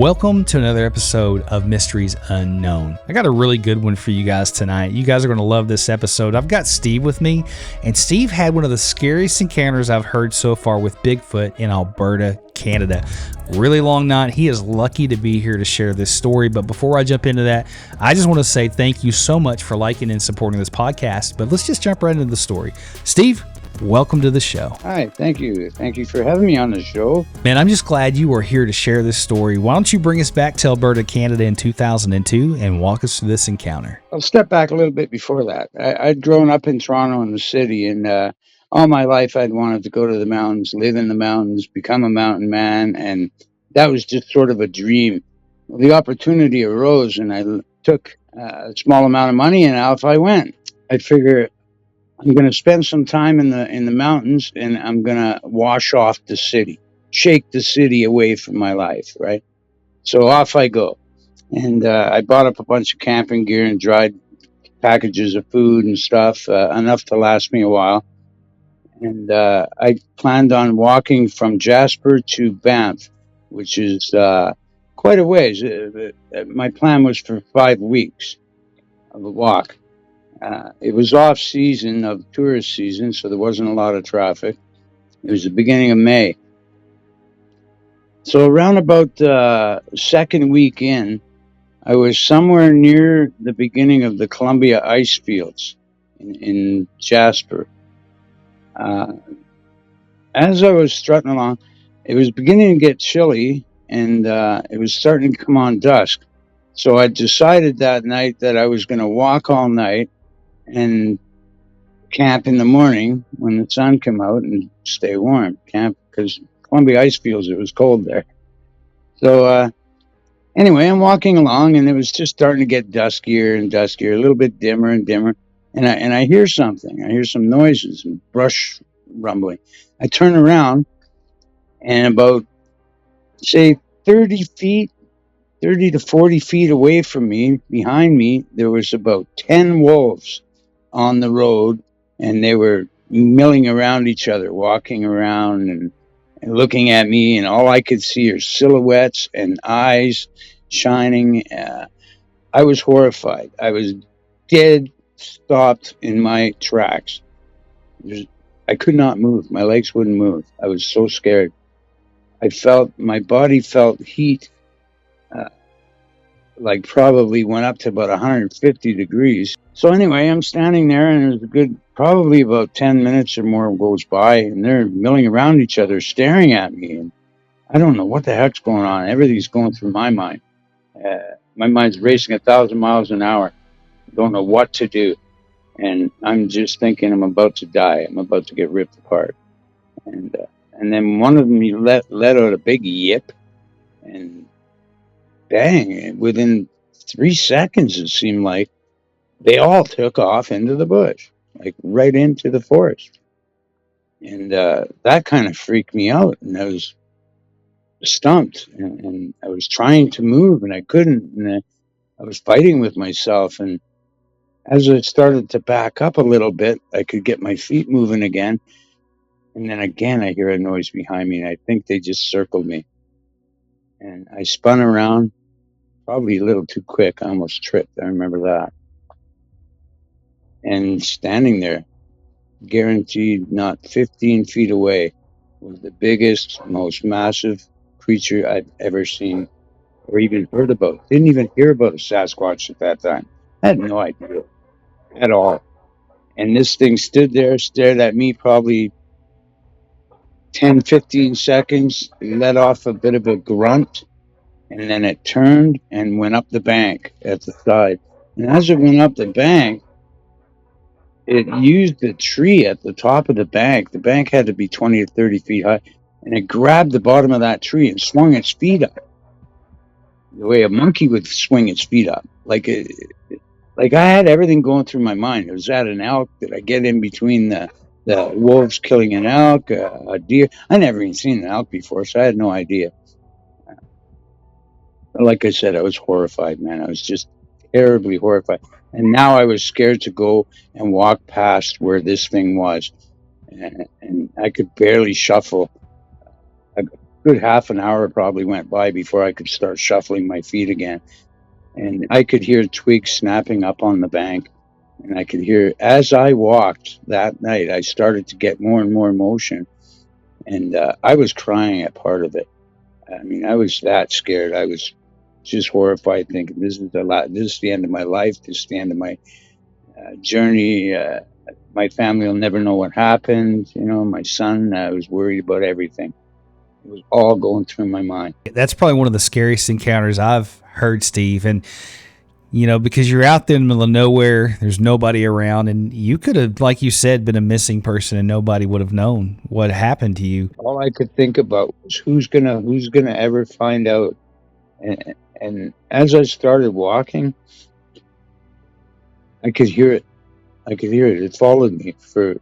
Welcome to another episode of Mysteries Unknown. I got a really good one for you guys tonight. You guys are going to love this episode. I've got Steve with me, and Steve had one of the scariest encounters I've heard so far with Bigfoot in Alberta, Canada. Really long night. He is lucky to be here to share this story. But before I jump into that, I just want to say thank you so much for liking and supporting this podcast. But let's just jump right into the story. Steve, welcome to the show. Hi, thank you. Thank you for having me on the show. Man, I'm just glad you are here to share this story. Why don't you bring us back to Alberta, Canada in 2002 and walk us through this encounter? I'll step back a little bit before that. I'd grown up in Toronto in the city, and all my life I'd wanted to go to the mountains, live in the mountains, become a mountain man, and that was just sort of a dream. Well, the opportunity arose, and I took a small amount of money, and off I went. I figure I'm going to spend some time in the mountains, and I'm going to wash off the city, shake the city away from my life, right? So off I go. And I bought up a bunch of camping gear and dried packages of food and stuff, enough to last me a while. And I planned on walking from Jasper to Banff, which is quite a ways. My plan was for 5 weeks of a walk. It was off season of tourist season, so there wasn't a lot of traffic. It was the beginning of May. So around about the second week in, I was somewhere near the beginning of the Columbia ice fields in Jasper. As I was strutting along, it was beginning to get chilly, and it was starting to come on dusk. So I decided that night that I was going to walk all night and camp in the morning when the sun came out and stay warm. Camp because Columbia ice fields, it was cold there. So anyway, I'm walking along, and it was just starting to get duskier and duskier, a little bit dimmer and dimmer. And I hear something. I hear some noises and brush rumbling. I turn around, and about, say, 30 to 40 feet away from me, behind me, there was about 10 wolves on the road, and they were milling around each other, walking around and looking at me, and all I could see are silhouettes and eyes shining. I was horrified. I was dead stopped in my tracks. I could not move. My legs wouldn't move. I was so scared. My body felt heat, like probably went up to about 150 degrees. So anyway, I'm standing there, and there's a good, probably about 10 minutes or more goes by, and they're milling around each other, staring at me. And I don't know what the heck's going on. Everything's going through my mind. My mind's racing 1,000 miles an hour. Don't know what to do. And I'm just thinking I'm about to die. I'm about to get ripped apart. And then one of them let out a big yip, and bang, within 3 seconds, it seemed like, they all took off into the bush, like right into the forest. And that kind of freaked me out, and I was stumped, and I was trying to move, and I couldn't, and I was fighting with myself. And as I started to back up a little bit, I could get my feet moving again. And then again, I hear a noise behind me, and I think they just circled me. And I spun around, probably a little too quick. I almost tripped. I remember that. And standing there, guaranteed not 15 feet away, was the biggest, most massive creature I've ever seen or even heard about. Didn't even hear about a Sasquatch at that time. I had no idea at all. And this thing stood there, stared at me probably 10, 15 seconds, let off a bit of a grunt, and then it turned and went up the bank at the side. And as it went up the bank, it used the tree at the top of the bank. The bank had to be 20 or 30 feet high, and it grabbed the bottom of that tree and swung its feet up the way a monkey would swing its feet up. Like I had everything going through my mind. Was that an elk? Did I get in between the wolves killing an elk, a deer? I never even seen an elk before, so I had no idea. Like I said, I was horrified, man. I was just terribly horrified. And now I was scared to go and walk past where this thing was. And I could barely shuffle. good half an hour probably went by before I could start shuffling my feet again. And I could hear twigs snapping up on the bank. And I could hear, as I walked that night, I started to get more and more motion. And I was crying at part of it. I mean, I was that scared. I was just horrified, thinking, this is a lot. This is the end of my life. This is the end of my journey. My family will never know what happened. You know, my son, I was worried about everything. It was all going through my mind. That's probably one of the scariest encounters I've heard, Steve. And, you know, because you're out there in the middle of nowhere, there's nobody around, and you could have, like you said, been a missing person and nobody would have known what happened to you. All I could think about was who's gonna ever find out. And as I started walking, I could hear it. I could hear it. It followed me for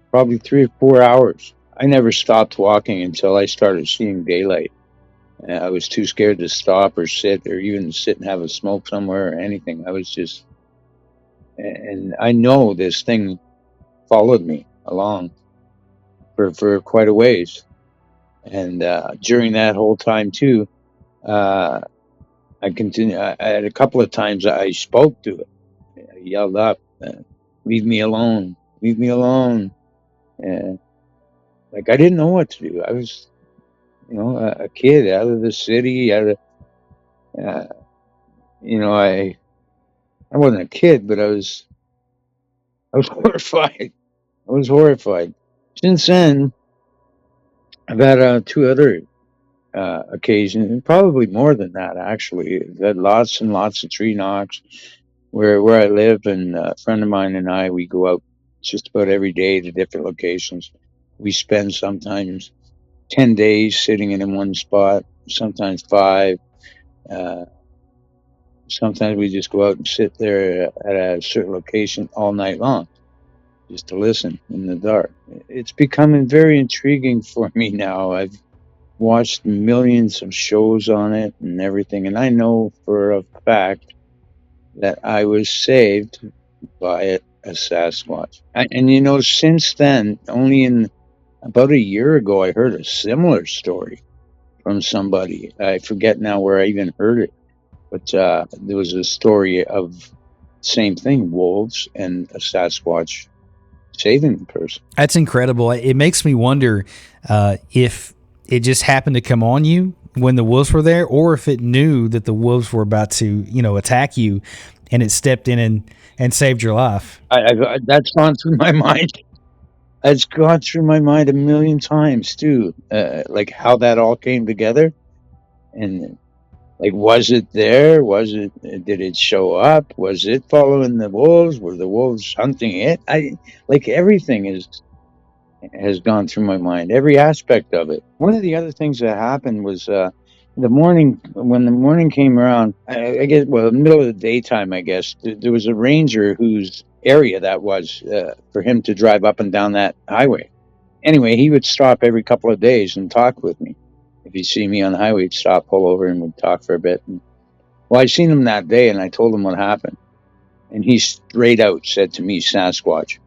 probably 3 or 4 hours. I never stopped walking until I started seeing daylight. I was too scared to stop or sit or even sit and have a smoke somewhere or anything. I was just, and I know this thing followed me along for quite a ways. And during that whole time too, I continued. I had a couple of times I spoke to it. I yelled up, "Leave me alone! Leave me alone!" And like I didn't know what to do. I was, you know, a kid out of the city. Out of, you know, I wasn't a kid, but I was horrified. I was horrified. Since then, I've had 2 other occasions, and probably more than that actually. I've had lots and lots of tree knocks where I live, and a friend of mine and I, we go out just about every day to different locations. We spend sometimes 10 days sitting in one spot, sometimes 5. Sometimes we just go out and sit there at a certain location all night long just to listen in the dark. It's becoming very intriguing for me now. I've watched millions of shows on it and everything, and I know for a fact that I was saved by a Sasquatch. And you know, since then, only in about a year ago, I heard a similar story from somebody. I forget now where I even heard it, but there was a story of same thing, wolves and a Sasquatch saving the person. That's incredible. It makes me wonder if it just happened to come on you when the wolves were there, or if it knew that the wolves were about to, you know, attack you, and it stepped in and saved your life. That's gone through my mind. It's gone through my mind a million times too. Like how that all came together, and like, was it there? Was it? Did it show up? Was it following the wolves? Were the wolves hunting it? Like everything has gone through my mind, every aspect of it. One of the other things that happened was the morning, when the morning came around, I guess, well, middle of the daytime, I guess, there was a ranger whose area that was for him to drive up and down that highway. Anyway, he would stop every couple of days and talk with me. If he'd see me on the highway, he'd stop, pull over, and we'd talk for a bit. And, well, I seen him that day, and I told him what happened. And he straight out said to me, "Sasquatch."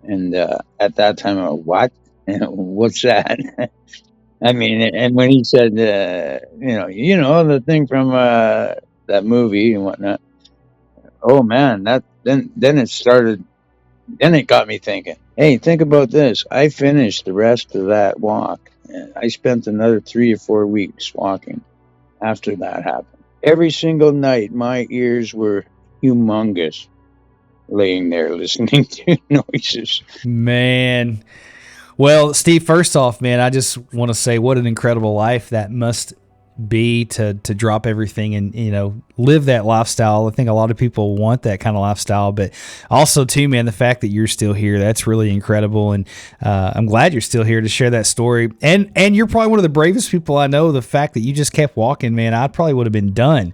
And at that time, I went, "What? What's that?" I mean, and when he said, you know, the thing from that movie and whatnot. Oh man, then it started. Then it got me thinking. Hey, think about this. I finished the rest of that walk, and I spent another 3 or 4 weeks walking after that happened. Every single night, my ears were humongous, laying there listening to noises. Man. Well, Steve, first off, man, I just want to say what an incredible life that must be to drop everything and, you know, live that lifestyle. I think a lot of people want that kind of lifestyle, but also too, man, the fact that you're still here, that's really incredible. And I'm glad you're still here to share that story. And you're probably one of the bravest people I know. The fact that you just kept walking, man, I probably would have been done,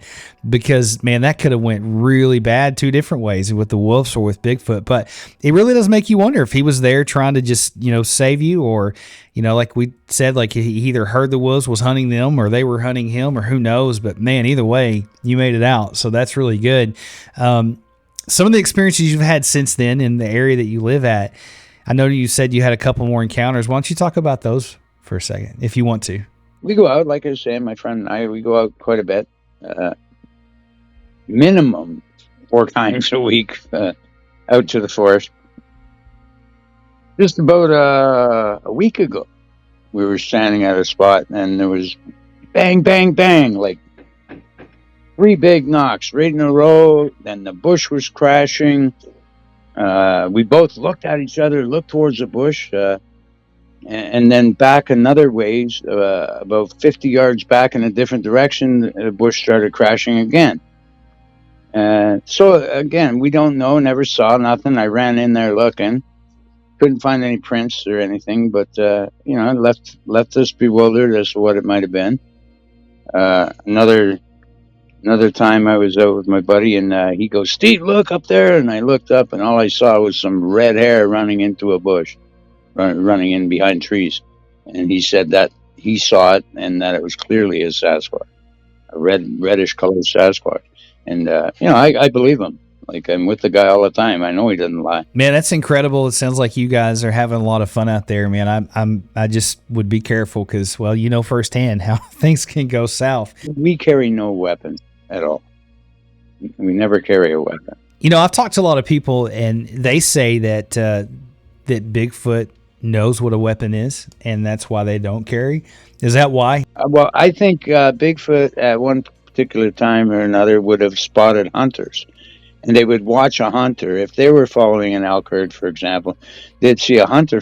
because man, that could have went really bad 2 different ways, with the wolves or with Bigfoot. But it really does make you wonder if he was there trying to just, you know, save you, or, you know, like we said, like he either heard the wolves was hunting them or they were hunting him, or who knows. But man, either way, you made it out. So that's really good. Some of the experiences you've had since then in the area that you live at, I know you said you had a couple more encounters. Why don't you talk about those for a second, if you want to? we go out, like I was saying, my friend and I, we go out quite a bit, minimum 4 times a week, out to the forest. Just about a week ago, we were standing at a spot, and there was bang, bang, bang, like 3 big knocks right in a row. Then the bush was crashing. We both looked at each other, looked towards the bush, and then back another ways, about 50 yards back in a different direction, the bush started crashing again. So again, we don't know, never saw nothing. I ran in there looking, couldn't find any prints or anything, but it left us bewildered as to what it might have been. Another time I was out with my buddy, and he goes, "Steve, look up there," and I looked up, and all I saw was some red hair running into a bush, running in behind trees. And he said that he saw it and that it was clearly a Sasquatch, a reddish colored Sasquatch. And I believe him. Like, I'm with the guy all the time. I know he doesn't lie. Man, that's incredible. It sounds like you guys are having a lot of fun out there, man. I just would be careful because, well, you know firsthand how things can go south. We carry no weapon at all. We never carry a weapon. You know, I've talked to a lot of people, and they say that that Bigfoot knows what a weapon is, and that's why they don't carry. Is that why? Well, I think Bigfoot at one particular time or another would have spotted hunters. And they would watch a hunter. If they were following an elk herd, for example, they'd see a hunter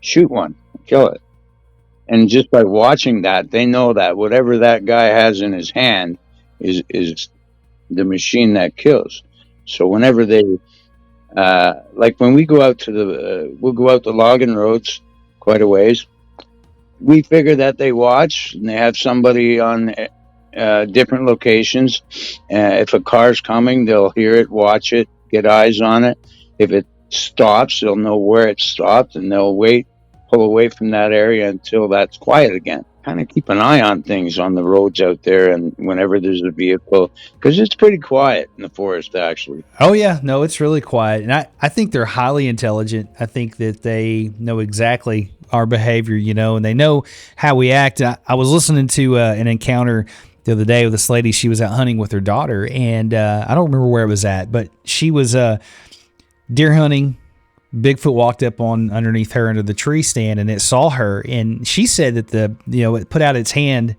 shoot one, kill it. And just by watching that, they know that whatever that guy has in his hand is the machine that kills. So whenever they, like when we go out we'll go out the logging roads quite a ways. We figure that they watch, and they have somebody on different locations. If a car's coming, they'll hear it, watch it, get eyes on it. If it stops, they'll know where it stopped, and they'll pull away from that area until that's quiet again. Kind of keep an eye on things on the roads out there, and whenever there's a vehicle, because it's pretty quiet in the forest, actually. Oh, yeah. No, it's really quiet. And I think they're highly intelligent. I think that they know exactly our behavior, and they know how we act. I was listening to an encounter the other day with this lady. She was out hunting with her daughter, and I don't remember where it was at, but she was deer hunting. Bigfoot walked up underneath her under the tree stand, and it saw her, and she said that it put out its hand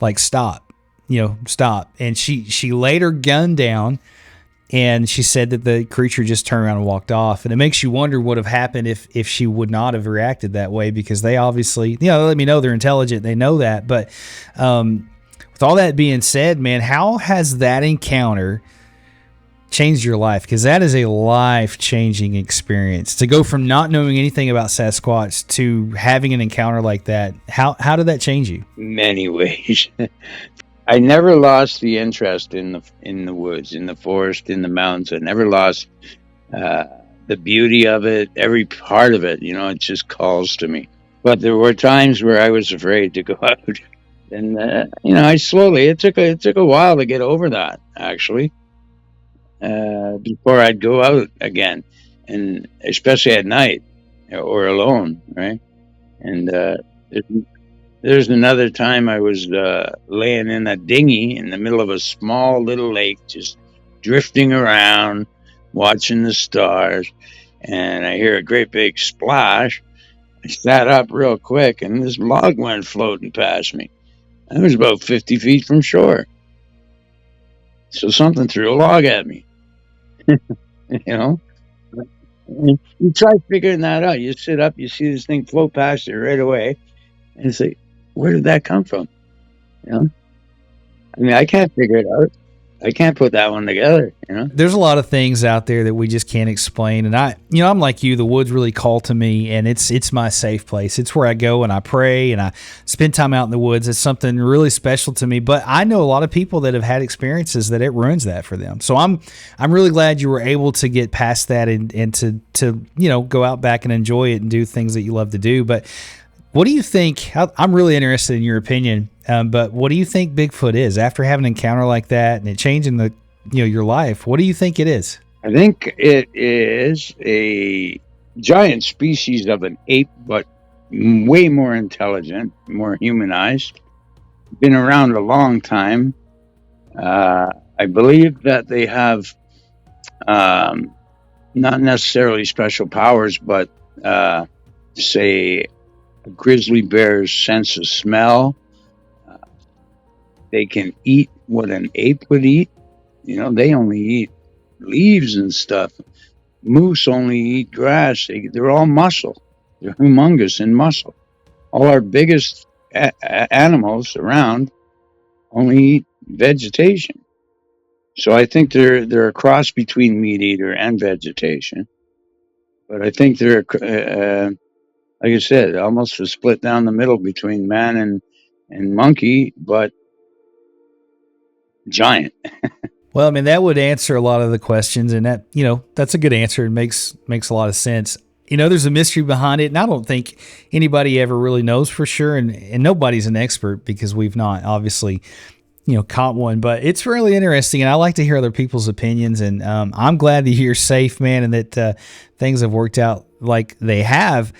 like stop, and she laid her gun down, and she said that the creature just turned around and walked off. And it makes you wonder what would have happened if she would not have reacted that way, because they obviously, they let me know they're intelligent, they know that. But with all that being said, man, how has that encounter changed your life? Because that is a life-changing experience. To go from not knowing anything about Sasquatch to having an encounter like that, how did that change you? Many ways. I never lost the interest in the woods, in the forest, in the mountains. I never lost the beauty of it, every part of it. It just calls to me. But there were times where I was afraid to go out. And I slowly. It took a while to get over that, actually, before I'd go out again, and especially at night or alone, right? And there's another time I was laying in a dinghy in the middle of a small little lake, just drifting around, watching the stars, and I hear a great big splash. I sat up real quick, and this log went floating past me. I was about 50 feet from shore. So something threw a log at me. You try figuring that out. You sit up, you see this thing float past you right away, and it's like, where did that come from? I can't figure it out. I can't put that one together, There's a lot of things out there that we just can't explain. And I'm like you, the woods really call to me, and it's my safe place. It's where I go and I pray and I spend time out in the woods. It's something really special to me. But I know a lot of people that have had experiences that it ruins that for them. So I'm really glad you were able to get past that and to go out back and enjoy it and do things that you love to do. But what do you think? I'm really interested in your opinion. But what do you think Bigfoot is after having an encounter like that and it changing your life? What do you think it is? I think it is a giant species of an ape, but way more intelligent, more humanized. been around a long time. I believe that they have not necessarily special powers, but say a grizzly bear's sense of smell. They can eat what an ape would eat. You know, they only eat leaves and stuff. Moose only eat grass. They're all muscle. They're humongous in muscle. All our biggest animals around only eat vegetation. So I think they're a cross between meat eater and vegetation. But I think they're, like I said, almost a split down the middle between man and monkey, but giant. Well, I mean, that would answer a lot of the questions, and that, that's a good answer. It makes a lot of sense. There's a mystery behind it, and I don't think anybody ever really knows for sure, and nobody's an expert because we've not obviously, caught one. But it's really interesting, and I like to hear other people's opinions, and I'm glad that you're safe, man, and that things have worked out like they have.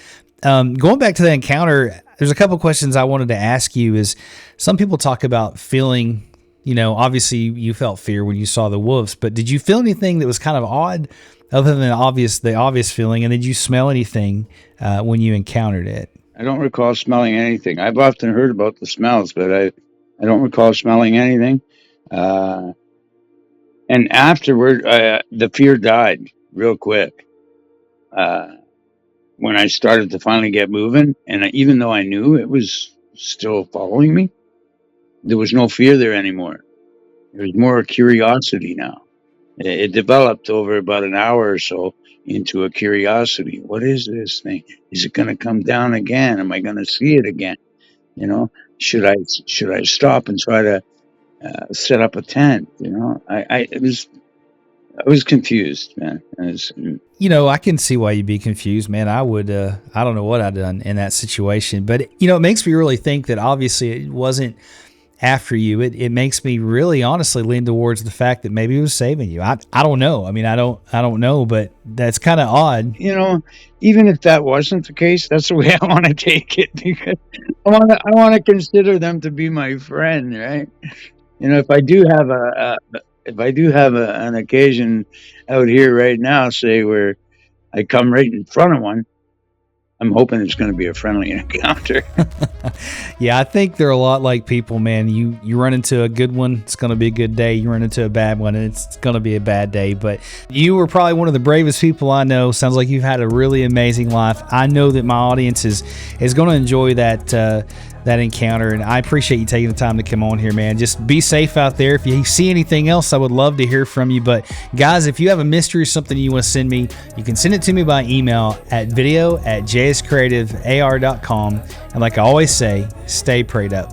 Going back to the encounter, there's a couple questions I wanted to ask you. Is some people talk about feeling, obviously you felt fear when you saw the wolves, but did you feel anything that was kind of odd other than the obvious feeling? And did you smell anything when you encountered it? I don't recall smelling anything. I've often heard about the smells, but I don't recall smelling anything. And afterward, the fear died real quick. When I started to finally get moving, and even though I knew it was still following me, there was no fear there anymore. There was more curiosity now. It developed over about an hour or so into a curiosity. What is this thing? Is it going to come down again? Am I going to see it again? Should I stop and try to set up a tent? I was confused, man. I can see why you'd be confused, man. I would, I don't know what I'd done in that situation, but it makes me really think that obviously it wasn't after you. It makes me really honestly lean towards the fact that maybe it was saving you. I don't know. I mean, I don't know, but that's kind of odd. Even if that wasn't the case, that's the way I want to take it, because I want to consider them to be my friend, right? If I do have an occasion out here right now, say where I come right in front of one, I'm hoping it's going to be a friendly encounter. Yeah, I think they're a lot like people, man. You run into a good one, it's going to be a good day. You run into a bad one, and it's going to be a bad day. But you were probably one of the bravest people I know. Sounds like you've had a really amazing life. I know that my audience is going to enjoy that encounter, and I appreciate you taking the time to come on here, man. Just be safe out there. If you see anything else, I would love to hear from you. But guys, if you have a mystery or something you want to send me, you can send it to me by email at video@jscreativear.com. And like I always say, stay prayed up.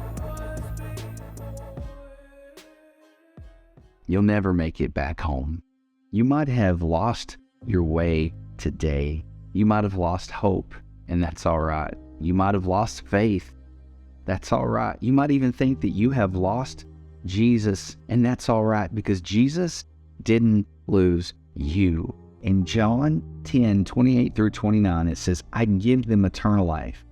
You'll never make it back home. You might have lost your way today. You might have lost hope, and that's all right. You might have lost faith. That's all right. You might even think that you have lost Jesus, and that's all right, because Jesus didn't lose you. In John 10:28-29, it says, I give them eternal life,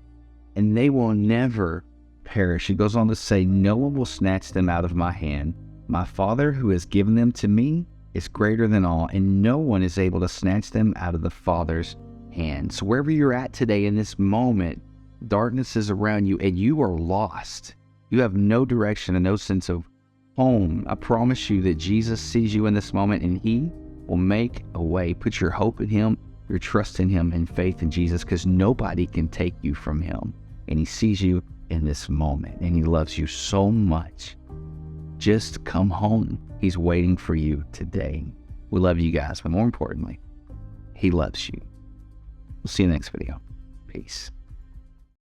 and they will never perish. It goes on to say, no one will snatch them out of my hand. My Father who has given them to me is greater than all, and no one is able to snatch them out of the Father's hand. So wherever you're at today in this moment, darkness is around you and you are lost. You have no direction and no sense of home. I promise you that Jesus sees you in this moment, and he will make a way. Put your hope in him, your trust in him, and faith in Jesus, because nobody can take you from him. And he sees you in this moment, and he loves you so much. Just come home. He's waiting for you today. We love you guys, but more importantly, he loves you. We'll see you in the next video. Peace.